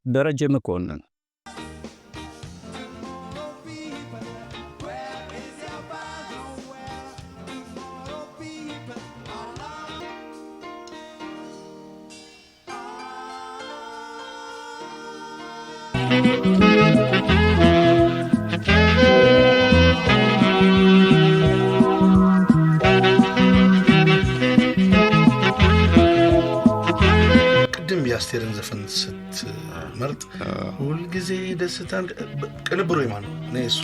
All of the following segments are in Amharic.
ደረጀ መኮንን የአስቴርን ዘፈን ስትመርጥ ሁልጊዜ ደስታን ቅንብሮ ይማኑ እኔ እሱ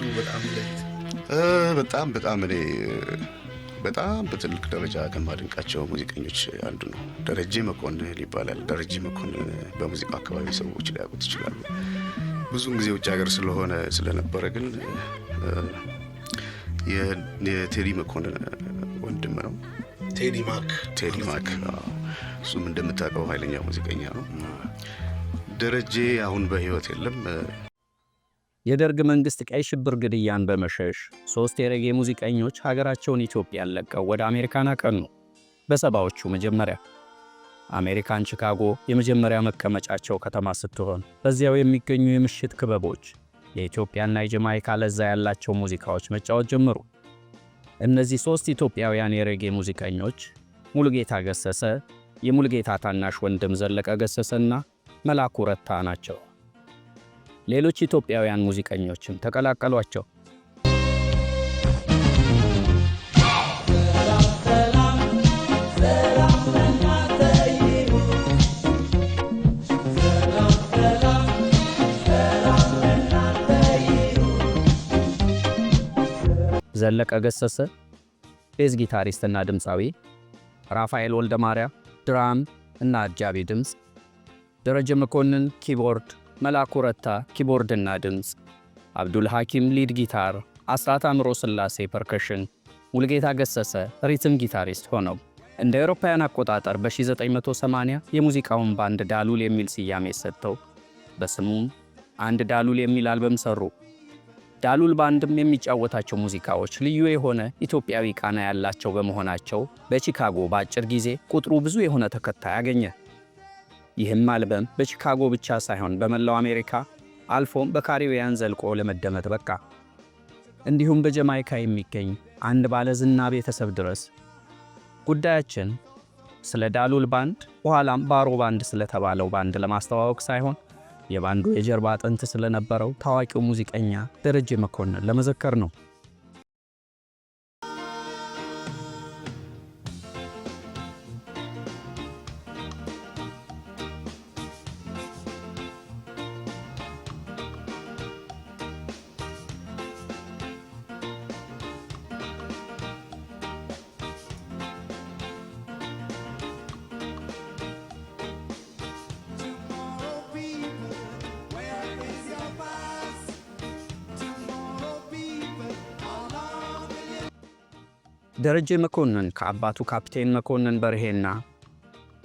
በጣም እኔ በጣም በትልቅ ደረጃ ከማድንቃቸው ሙዚቀኞች አንዱ ነው። ደረጀ መኮንን ይባላል። ደረጀ መኮንን በሙዚቃ አካባቢ ሰዎች ሊያውቁት ይችላሉ። ብዙውን ጊዜ ውጭ ሀገር ስለነበረ ግን የቴዲ መኮንን ወንድም ነው። ቴዲ ማክ እሱም እንደምታውቀው ኃይለኛ ሙዚቀኛ ነው። ደረጀ አሁን በህይወት የለም። የደርግ መንግስት ቀይ ሽብር ግድያን በመሸሽ 3 የሬጌ ሙዚቀኞች ሀገራቸውን ኢትዮጵያን ለቀው ወደ አሜሪካን አቀኑ። በሰባዎቹ መጀመሪያ አሜሪካን ቺካጎ የመጀመሪያ መቀመጫቸው ከተማ ስትሆን በዚያው የሚገኙ የምሽት ክበቦች የኢትዮጵያና የጀማይካ ለዛ ያላቸው ሙዚቃዎች መጫወት ጀመሩ። እነዚህ 3 ኢትዮጵያውያን የሬጌ ሙዚቀኞች ሙሉጌታ ገሰሰ፣ የሙሉጌታ ታናሽ ወንድም ዘለቀ ገሰሰና መላኩ ረታ ናቸው። ሌሎች ኢትዮጵያውያን ሙዚቀኞችም ተቀላቀሏቸው። ዘለቀ ገሰሰ ቤዝ ጊታሪስትና ድምፃዊ፣ ራፋኤል ወልደማርያም ድራም እና አጃቢ ድምፅ፣ ደረጀ መኮንን ኪቦርድ፣ መላኩ ረታ ኪቦርድና ድምፅ፣ አብዱል ሐኪም ሊድ ጊታር፣ አስራት አምሮ ስላሴ ፐርከሽን፣ ሙሉጌታ ገሰሰ ሪትም ጊታሪስት ሆነው እንደ አውሮፓውያን አቆጣጠር በ1980 የሙዚቃውን ባንድ ዳሉል የሚል ስያሜ ሰጥተው በስሙም አንድ ዳሉል የሚል አልበም ሰሩ። ዳሉል ባንድም የሚጫወታቸው ሙዚቃዎች ልዩ የሆነ ኢትዮጵያዊ ቃና ያላቸው በመሆናቸው በቺካጎ በአጭር ጊዜ ቁጥሩ ብዙ የሆነ ተከታይ አገኘ። ይህም አልበም በቺካጎ ብቻ ሳይሆን በመላው አሜሪካ አልፎም በካሪቢያን ዘልቆ ለመደመጥ በቃ። እንዲሁም በጀማይካ የሚገኝ አንድ ባለዝና ቤተሰብ ድረስ። ጉዳያችን ስለ ዳሉል ባንድ በኋላም ባሮ ባንድ ስለተባለው ባንድ ለማስተዋወቅ ሳይሆን የባንዱ የጀርባ አጥንት ስለነበረው ታዋቂው ሙዚቀኛ ደረጀ መኮንን ለመዘከር ነው። ደረጀ መኮንን ከአባቱ ካፕቴን መኮንን በርሄና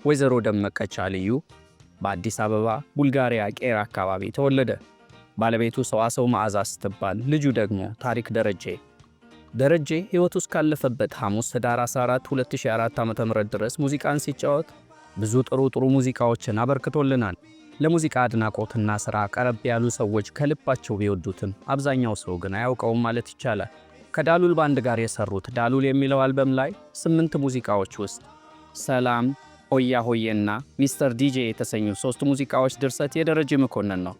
ወይዘሮ ደመቀች አልዩ በአዲስ አበባ ቡልጋሪያ ቄራ አካባቢ ተወለደ። ባለቤቱ ሰዋሰው መዓዛ ስትባል ልጁ ደግሞ ታሪክ ደረጀ። ደረጀ ሕይወቱ እስካለፈበት ሐሙስ ህዳር 14 2004 ዓ.ም ድረስ ሙዚቃን ሲጫወት ብዙ ጥሩ ሙዚቃዎችን አበርክቶልናል። ለሙዚቃ አድናቆትና ሥራ ቀረብ ያሉ ሰዎች ከልባቸው ቢወዱትም አብዛኛው ሰው ግን አያውቀውም ማለት ይቻላል። ከዳሉል ባንድ ጋር የሰሩት ዳሉል የሚለው አልበም ላይ 8 ሙዚቃዎች ውስጥ ሰላም፣ ሆያ ሆዬና ሚስተር ዲጄ የተሰኙ 3 ሙዚቃዎች ድርሰት የደረጀ መኮንን ነው።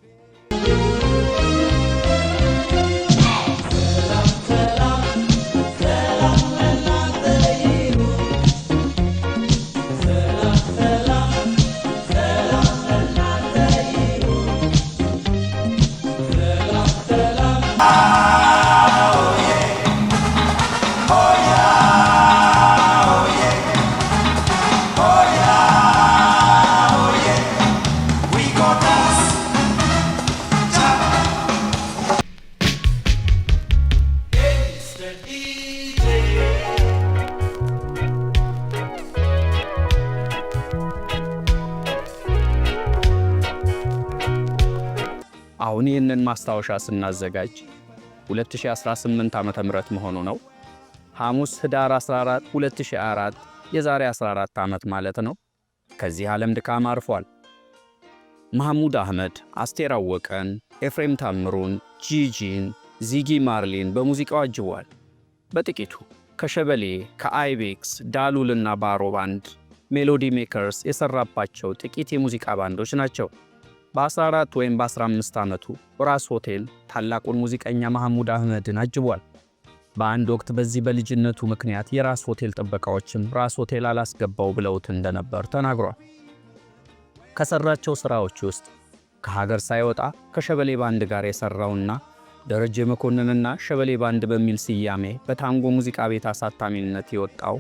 አሁን ይህንን ማስታወሻ ስናዘጋጅ 2018 ዓመተ ምህረት መሆኑ ነው። ሐሙስ ህዳር 14 2004 የዛሬ 14 ዓመት ማለት ነው። ከዚህ ዓለም ድካም አርፏል። መሐሙድ አህመድ አስቴር አወቀን፣ ኤፍሬም ታምሩን፣ ጂጂን፣ ዚጊ ማርሊን በሙዚቃው አጅቧል። በጥቂቱ ከሸበሌ፣ ከአይቤክስ፣ ዳሉልና ባሮ ባንድ፣ ሜሎዲ ሜከርስ የሰራባቸው ጥቂት የሙዚቃ ባንዶች ናቸው። በ14 ወይም በ15 ዓመቱ ራስ ሆቴል ታላቁን ሙዚቀኛ መሐሙድ አህመድን አጅቧል። በአንድ ወቅት በዚህ በልጅነቱ ምክንያት የራስ ሆቴል ጥበቃዎችም ራስ ሆቴል አላስገባው ብለውት እንደነበር ተናግሯል። ከሰራቸው ሥራዎች ውስጥ ከሀገር ሳይወጣ ከሸበሌ ባንድ ጋር የሠራውና ደረጀ መኮንንና ሸበሌ ባንድ በሚል ስያሜ በታንጎ ሙዚቃ ቤት አሳታሚነት የወጣው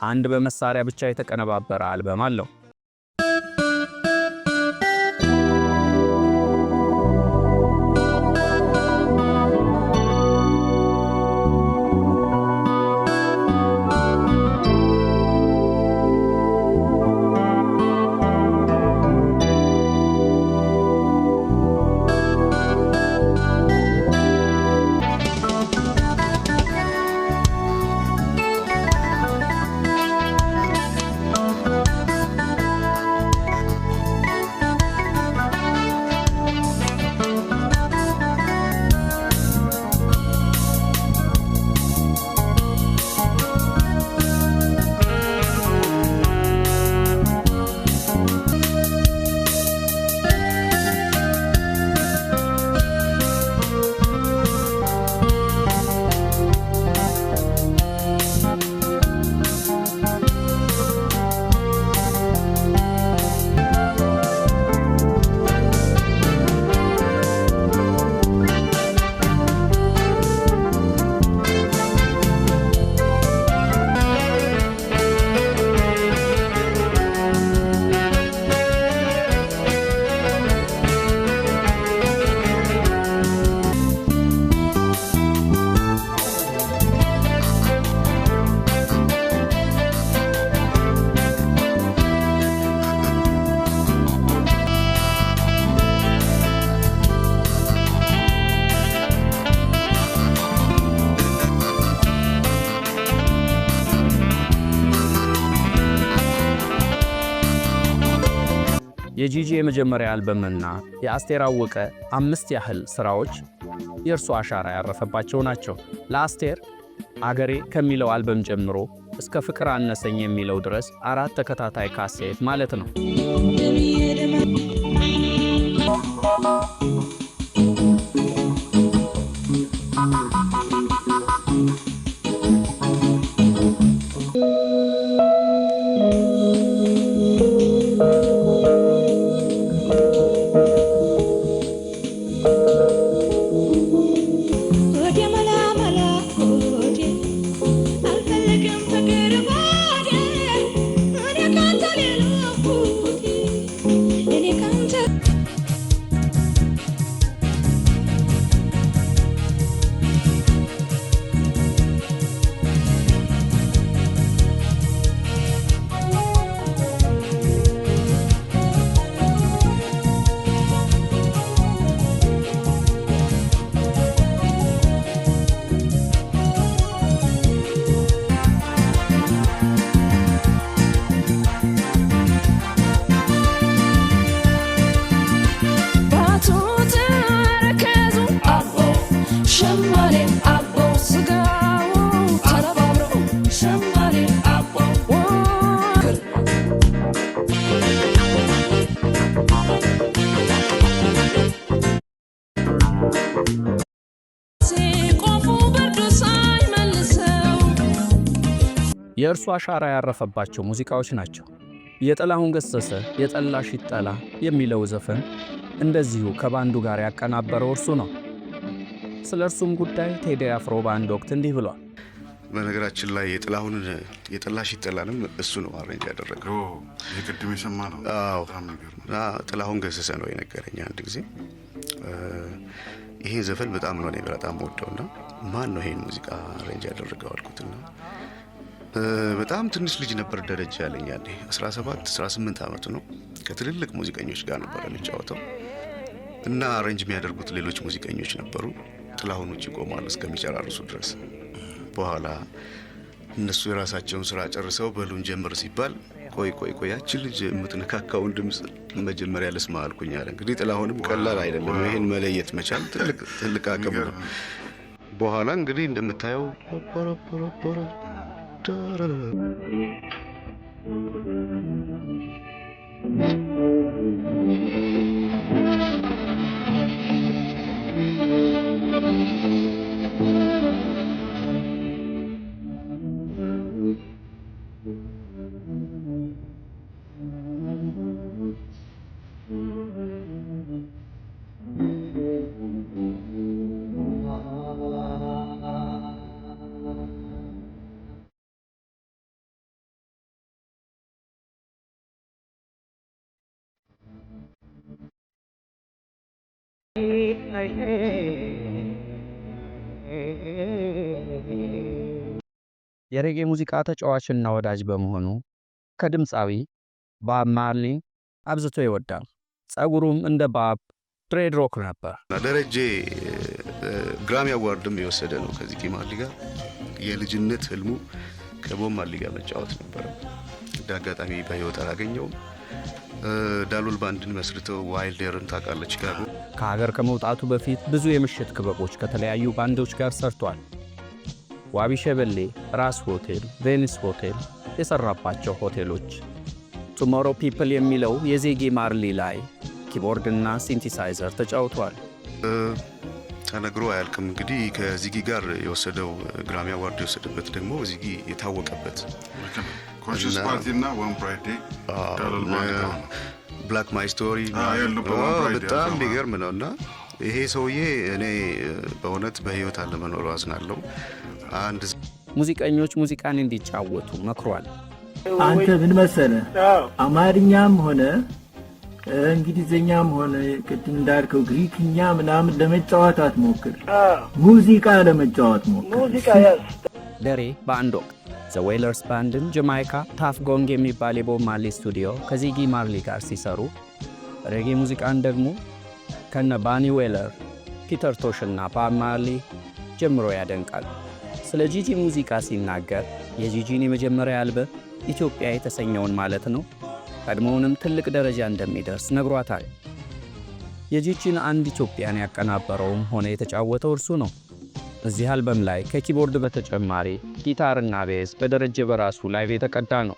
አንድ በመሳሪያ ብቻ የተቀነባበረ አልበም አለው። የጂጂ የመጀመሪያ አልበምና የአስቴር አወቀ 5 ያህል ሥራዎች የእርሱ አሻራ ያረፈባቸው ናቸው። ለአስቴር አገሬ ከሚለው አልበም ጀምሮ እስከ ፍቅር አነሰኝ የሚለው ድረስ 4 ተከታታይ ካሴት ማለት ነው። የእርሱ አሻራ ያረፈባቸው ሙዚቃዎች ናቸው። የጥላሁን ገሰሰ የጠላሽ ይጠላ የሚለው ዘፈን እንደዚሁ ከባንዱ ጋር ያቀናበረው እርሱ ነው። ስለ እርሱም ጉዳይ ቴዲ አፍሮ በአንድ ወቅት እንዲህ ብሏል። በነገራችን ላይ የጥላሁን የጠላሽ ይጠላንም እሱ ነው አሬንጅ ያደረገው። የቅድም የሰማ ነው። ጥላሁን ገሰሰ ነው የነገረኝ አንድ ጊዜ። ይሄን ዘፈን በጣም ነው በጣም ወደውና ማን ነው ይሄን ሙዚቃ አሬንጅ ያደረገው አልኩትና በጣም ትንሽ ልጅ ነበር ደረጃ ያለኝ ያኔ 17-18 ዓመቱ ነው። ከትልልቅ ሙዚቀኞች ጋር ነበር የሚጫወተው እና አሬንጅ የሚያደርጉት ሌሎች ሙዚቀኞች ነበሩ። ጥላሁኖች ይቆማሉ እስከሚጨራርሱ ድረስ። በኋላ እነሱ የራሳቸውን ስራ ጨርሰው በሉን ጀምር ሲባል ቆይ ያቺ ልጅ የምትነካካውን ድምፅ መጀመሪያ ልስማ አልኩኝ አለ። እንግዲህ ጥላሁንም ቀላል አይደለም ይሄን መለየት መቻል ትልቅ አቅም ነው። በኋላ እንግዲህ እንደምታየው የሬጌ ሙዚቃ ተጫዋችና ወዳጅ በመሆኑ ከድምፃዊ ባብ ማርሊ አብዝቶ ይወዳል። ጸጉሩም እንደ ባብ ድሬድሮክ ነበር። ደረጀ ግራሚ አዋርድም የወሰደ ነው ከዚህ ከማርሊ ጋር። የልጅነት ህልሙ ከቦብ ማርሊ ጋር መጫወት ነበር። እንዳጋጣሚ በህይወት አላገኘውም። ዳሉል ባንድን መስርተው ዋይልደርን ታውቃለች ቺካጎ። ከሀገር ከመውጣቱ በፊት ብዙ የምሽት ክበቦች ከተለያዩ ባንዶች ጋር ሰርቷል። ዋቢ ሸበሌ፣ ራስ ሆቴል፣ ቬኒስ ሆቴል የሰራባቸው ሆቴሎች። ቱሞሮ ፒፕል የሚለው የዜጌ ማርሊ ላይ ኪቦርድና ሲንቲሳይዘር ተጫውቷል። ተነግሮ አያልቅም። እንግዲህ ከዚጊ ጋር የወሰደው ግራሚ አዋርድ የወሰደበት ደግሞ ዚጊ የታወቀበት ኮንሽስ ፓርቲ እና ዋን ብራይት ዴይ ብላክ ማይ ስቶሪ በጣም ቢገርም ነው። እና ይሄ ሰውዬ እኔ በእውነት በህይወት አለመኖሩ አዝናለሁ። አንድ ሙዚቀኞች ሙዚቃን እንዲጫወቱ መክሯል። አንተ ምን መሰለህ አማርኛም ሆነ እንግሊዝኛም ሆነ ቅድም እንዳልከው ግሪክኛ ምናምን ለመጫወት አትሞክር። ሙዚቃ ለመጫወት ሞክር። ደሬ በአንድ ወቅት ዘ ዌለርስ ባንድን ጃማይካ ታፍ ጎንግ የሚባል የቦብ ማርሊ ስቱዲዮ ከዚጊ ማርሊ ጋር ሲሰሩ ሬጌ ሙዚቃን ደግሞ ከነ ባኒ ዌለር፣ ፒተር ቶሽ እና ባብ ማርሊ ጀምሮ ያደንቃል። ስለ ጂጂ ሙዚቃ ሲናገር የጂጂን የመጀመሪያ አልበም ኢትዮጵያ የተሰኘውን ማለት ነው ቀድሞውንም ትልቅ ደረጃ እንደሚደርስ ነግሯታል። የጂጂን አንድ ኢትዮጵያን ያቀናበረውም ሆነ የተጫወተው እርሱ ነው። እዚህ አልበም ላይ ከኪቦርድ በተጨማሪ ጊታርና ቤዝ በደረጀ በራሱ ላይቭ የተቀዳ ነው።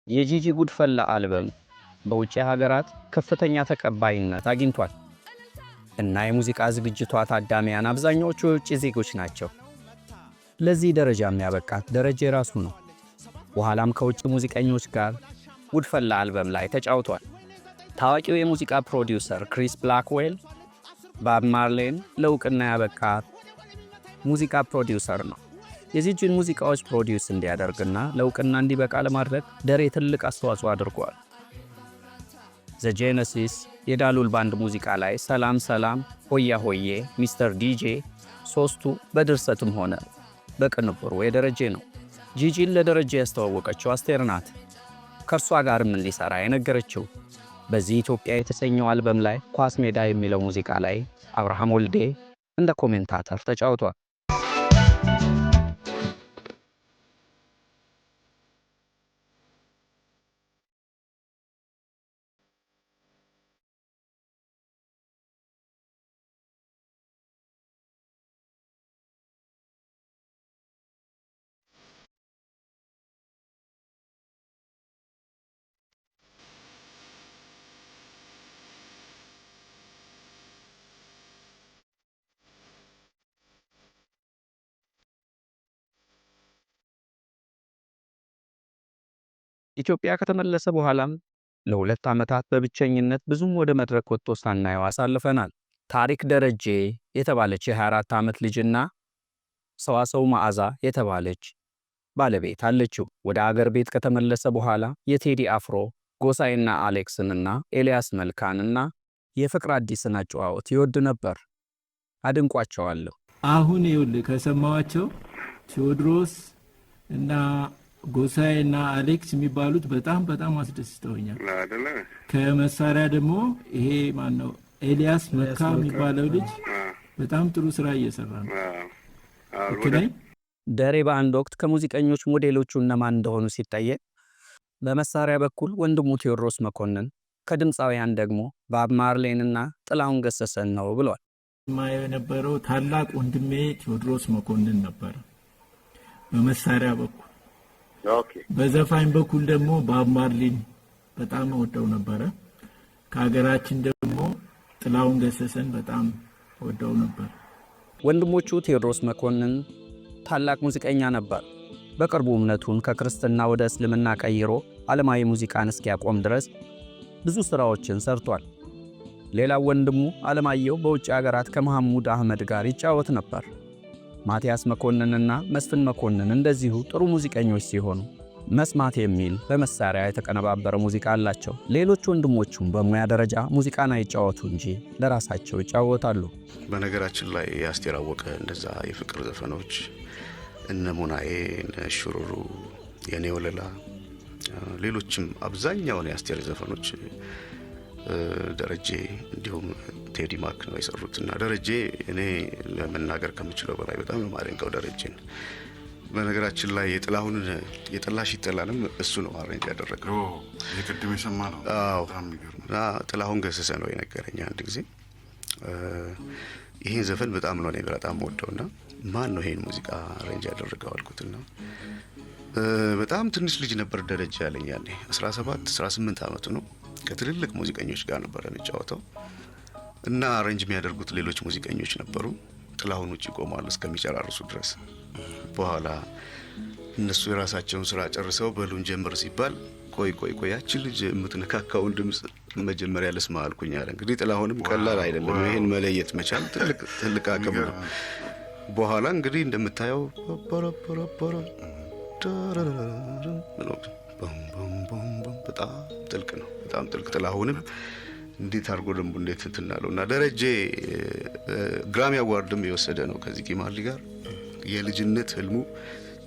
የጂጂ ጉድፈላ አልበም በውጭ ሀገራት ከፍተኛ ተቀባይነት አግኝቷል እና የሙዚቃ ዝግጅቷ ታዳሚያን አብዛኛዎቹ የውጭ ዜጎች ናቸው። ለዚህ ደረጃ የሚያበቃት ደረጀ ራሱ ነው። በኋላም ከውጭ ሙዚቀኞች ጋር ጉድፈላ አልበም ላይ ተጫውቷል። ታዋቂው የሙዚቃ ፕሮዲውሰር ክሪስ ብላክዌል ባብ ማርሊን ለእውቅና ያበቃት ሙዚቃ ፕሮዲውሰር ነው። የጂጂን ሙዚቃዎች ፕሮዲውስ እንዲያደርግና ለእውቅና እንዲበቃ ለማድረግ ደሬ ትልቅ አስተዋጽኦ አድርጓል። ዘ ጄነሲስ የዳሉል ባንድ ሙዚቃ ላይ ሰላም ሰላም፣ ሆያ ሆዬ፣ ሚስተር ዲጄ ሶስቱ በድርሰትም ሆነ በቅንብሩ የደረጀ ነው። ጂጂን ለደረጀ ያስተዋወቀችው አስቴር ናት። ከእርሷ ጋርም እንዲሰራ የነገረችው። በዚህ ኢትዮጵያ የተሰኘው አልበም ላይ ኳስ ሜዳ የሚለው ሙዚቃ ላይ አብርሃም ወልዴ እንደ ኮሜንታተር ተጫውቷል። ኢትዮጵያ ከተመለሰ በኋላም ለ2 ዓመታት በብቸኝነት ብዙም ወደ መድረክ ወጥቶ ሳናየው አሳልፈናል። ታሪክ ደረጀ የተባለች የ24 ዓመት ልጅና ሰዋሰው መዓዛ የተባለች ባለቤት አለችው። ወደ አገር ቤት ከተመለሰ በኋላ የቴዲ አፍሮ፣ ጎሳይና አሌክስንና ኤልያስ መልካንና የፍቅር አዲስን አጨዋወት ይወድ ነበር። አድንቋቸዋለሁ። አሁን ይኸውልህ ከሰማዋቸው ቴዎድሮስ እና ጎሳዬ እና አሌክስ የሚባሉት በጣም አስደስተውኛል አይደለ ከመሳሪያ ደግሞ ይሄ ማን ነው ኤልያስ መካ የሚባለው ልጅ በጣም ጥሩ ስራ እየሰራ ነው አዎ ደሬ በአንድ ወቅት ከሙዚቀኞች ሞዴሎቹ እነማን እንደሆኑ ሲጠየቅ በመሳሪያ በኩል ወንድሙ ቴዎድሮስ መኮንን ከድምፃውያን ደግሞ ባብ ማርሌንና ጥላሁን ገሰሰን ነው ብሏል። ማየው የነበረው ታላቅ ወንድሜ ቴዎድሮስ መኮንን ነበር በመሳሪያ በኩል ኦኬ በዘፋኝ በኩል ደግሞ ባብ ማርሌን በጣም ወደው ነበር ከሀገራችን ደግሞ ጥላሁን ገሰሰን በጣም ወደው ነበር ወንድሞቹ ቴዎድሮስ መኮንን ታላቅ ሙዚቀኛ ነበር በቅርቡ እምነቱን ከክርስትና ወደ እስልምና ቀይሮ ዓለማዊ ሙዚቃን እስኪያቆም ድረስ ብዙ ስራዎችን ሰርቷል ሌላው ወንድሙ አለማየሁ በውጭ ሀገራት ከመሐሙድ አህመድ ጋር ይጫወት ነበር ማቲያስ መኮንንና መስፍን መኮንን እንደዚሁ ጥሩ ሙዚቀኞች ሲሆኑ መስማት የሚል በመሳሪያ የተቀነባበረ ሙዚቃ አላቸው ሌሎች ወንድሞቹም በሙያ ደረጃ ሙዚቃን አይጫወቱ እንጂ ለራሳቸው ይጫወታሉ በነገራችን ላይ ያስቴር አወቀ እንደዛ የፍቅር ዘፈኖች እነ ሙናዬ እነ ሽሩሩ የኔ ወለላ ሌሎችም አብዛኛውን ያስቴር ዘፈኖች ደረጀ እንዲሁም ቴዲ ማክ ነው የሰሩትና ደረጀ እኔ ለመናገር ከምችለው በላይ በጣም የማደንቀው ደረጀን በነገራችን ላይ የጥላሁን የጠላሽ ይጠላልም እሱ ነው አሬንጅ ያደረገው የቅድም የሰማ ነው በጣም የሚገርም ጥላሁን ገሰሰ ነው የነገረኝ አንድ ጊዜ ይሄን ዘፈን በጣም ነው እኔ በጣም ወደውና ማን ነው ይሄን ሙዚቃ አሬንጅ ያደረገው አልኩትና በጣም ትንሽ ልጅ ነበር ደረጃ ያለኝ ያኔ 17 18 አመቱ ነው ከትልልቅ ሙዚቀኞች ጋር ነበር የሚጫወተው እና አሬንጅ የሚያደርጉት ሌሎች ሙዚቀኞች ነበሩ ጥላሁን ውጪ ቆማሉ እስከሚጨራርሱ ድረስ በኋላ እነሱ የራሳቸውን ስራ ጨርሰው በሉን ጀምር ሲባል ቆይ ያቺ ልጅ የምትነካካውን ድምጽ መጀመሪያ ልስማ አልኩኝ አለ እንግዲህ ጥላሁንም ቀላል አይደለም ይሄን መለየት መቻል ትልቅ አቅም ነው በኋላ እንግዲህ እንደምታየው በጣም ጥልቅ ጥላሁንም እንዴት አርጎ ደምቡ እንዴት እንትናለውና ደረጀ ግራሚ አዋርድም የወሰደ ነው ከዚህ ኪማሊ ጋር የልጅነት ህልሙ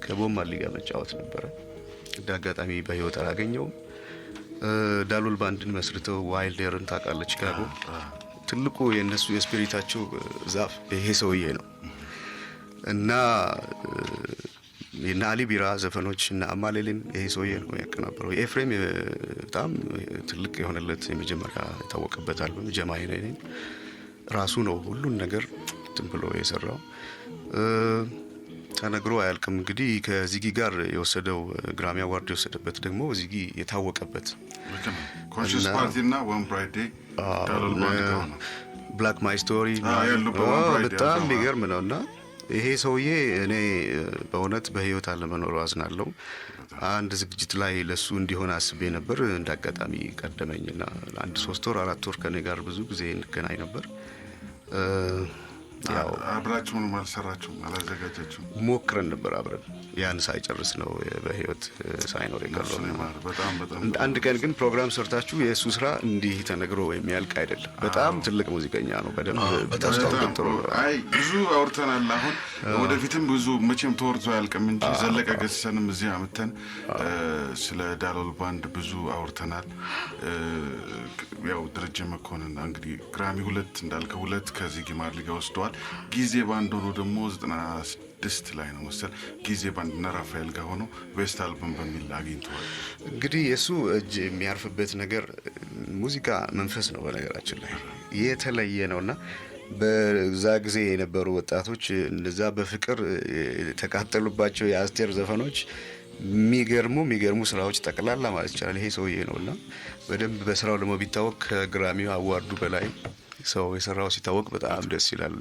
ከቦማሊ ጋር መጫወት ነበር ዳጋጣሚ በህይወት አላገኘው ዳሎል ባንድን መስርተው ዋይልደርን ታቃለች ቺካጎ ትልቁ የነሱ የስፒሪታቸው ዛፍ ይሄ ሰውዬ ነው እና የናሊ ቢራ ዘፈኖች እና አማሌልን ይሄ ሰውዬ ነው ያቀናበረው ኤፍሬም በጣም ትልቅ የሆነለት የመጀመሪያ የታወቀበት አልበም ጀማይ ነኝ ራሱ ነው ሁሉን ነገር ብሎ የሰራው ተነግሮ አያልቅም እንግዲህ ከዚጊ ጋር የወሰደው ግራሚ አዋርድ የወሰደበት ደግሞ ዚጊ የታወቀበት ኮንሽስ ፓርቲና ዋን ብራይት ዴይ ዳሎል ባንድ ነው ብላክ ማይ ስቶሪ በጣም የሚገርም ነውና ይሄ ሰውዬ እኔ በእውነት በህይወት አለመኖሩ አዝናለሁ አንድ ዝግጅት ላይ ለሱ እንዲሆን አስቤ ነበር እንዳጋጣሚ ቀደመኝና አንድ 3 ወር 4 ወር ከኔ ጋር ብዙ ጊዜ እንገናኝ ነበር ያው አብራችሁን ማልሰራችሁ አላዘጋጃችሁ ሞክረን ነበር አብረን ያን ሳይጨርስ ነው በህይወት ሳይኖር የቀረው በጣም አንድ ቀን ግን ፕሮግራም ሰርታችሁ የሱ ስራ እንዲህ ተነግሮ የሚያልቅ አይደለም በጣም ትልቅ ሙዚቀኛ ነው በደንብ ተስተውጥሮ አይ ብዙ አውርተናል አሁን ወደፊትም ብዙ መቼም ተወርቶ ያልቅም እንጂ ዘለቀ ገሰሰንም እዚህ አመተን ስለ ዳሎል ባንድ ብዙ አውርተናል ያው ደረጀ መኮንን እንግዲህ ግራሚ 2 እንዳልከው 2 ከዚህ ጊማር ሊጋ ወስዷል ጊዜ ባንድ ሆኖ ደግሞ 96 ላይ ነው መሰል ጊዜ ባንድ እና ራፋኤል ጋር ሆኖ ቤስት አልበም በሚል አግኝተዋል እንግዲህ የሱ እጅ የሚያርፍበት ነገር ሙዚቃ መንፈስ ነው በነገራችን ላይ የተለየ ነውና በዛ ጊዜ የነበሩ ወጣቶች እንደዛ በፍቅር ተቃጠሉባቸው የአስቴር ዘፈኖች የሚገርሙ ስራዎች ጠቅላላ ማለት ይችላል ይሄ ሰውዬ ነውና በደንብ በስራው ደግሞ ቢታወቅ ከግራሚው አዋርዱ በላይ ሰው የሰራው ሲታወቅ በጣም ደስ ይላል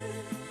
Yeah.